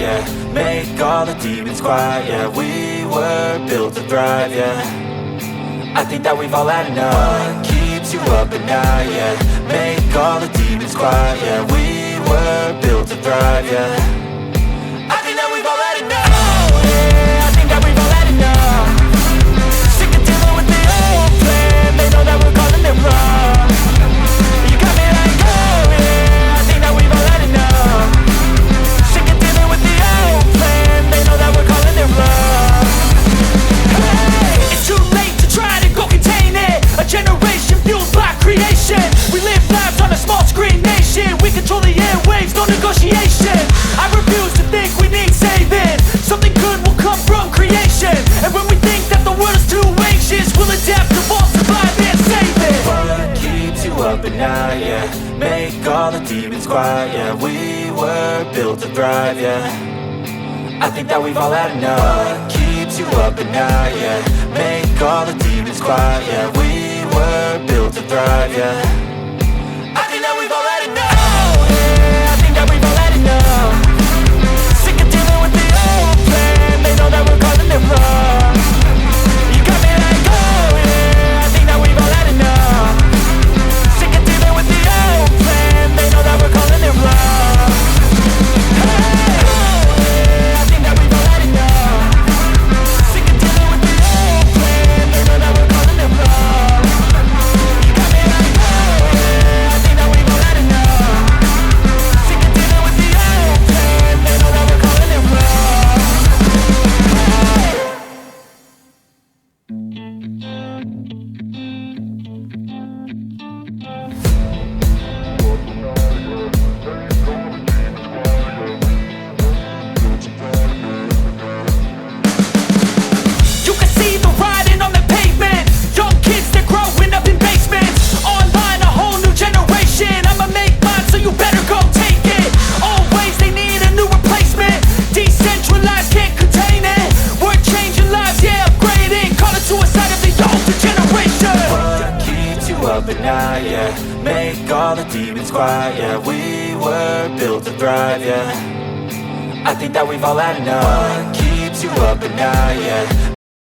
yeah. Make all the demons quiet, yeah. We were built to thrive, yeah. I think that we've all had enough. What keeps you up at night, yeah. Make all the demons quiet, yeah. We were built to thrive, yeah. I think that we've all had enough. Oh yeah, I think that we've all had enough. Sick of dealing with the old plan. They know that we're calling it wrong. You got me like, oh yeah, I think that we've all had enough. Sick of dealing with the old plan. They know that we're calling it wrong. Hey, it's too late to try to go contain it. A generation fueled by creation. We live lives on a small screen nation. We control the airwaves, no negotiation. I refuse to think we need saving. Something good will come from creation. And when we think that the world is too anxious, we'll adapt, evolve, survive and save it. What keeps you up at night, yeah. Make all the demons quiet, yeah. We were built to thrive, yeah. I think that we've all had enough. What keeps you up at night, yeah. Make all the demons quiet, yeah. We were built to thrive, yeah. I think that we've all had enough. Oh yeah, I think that we've all had enough. Sick of dealing with the old plan. They know that we're calling it wrong. You got me like, oh yeah, I think that we've all had enough. Sick of dealing with the old plan. They know that we're calling it wrong. Hey, oh yeah, I think that we've all had enough. Sick of dealing with the old plan. They know that we're calling it wrong. You got me like, oh yeah, I think that we've all had enough. Sick of dealing with the old plan. They know that we're calling it wrong. You can see the writing on the pavement. Young kids, they're growing up in basements. Online, a whole new generation. I'ma make mine, so you better go take it. Always, they need a new replacement. Decentralized, can't contain it. We're changing lives, yeah, upgrading. Call it suicide of the older generation. What keeps you up at night, yeah. Make all the demons quiet, yeah. We were built to thrive, yeah. I think that we've all had enough. What keeps you up at night, yeah.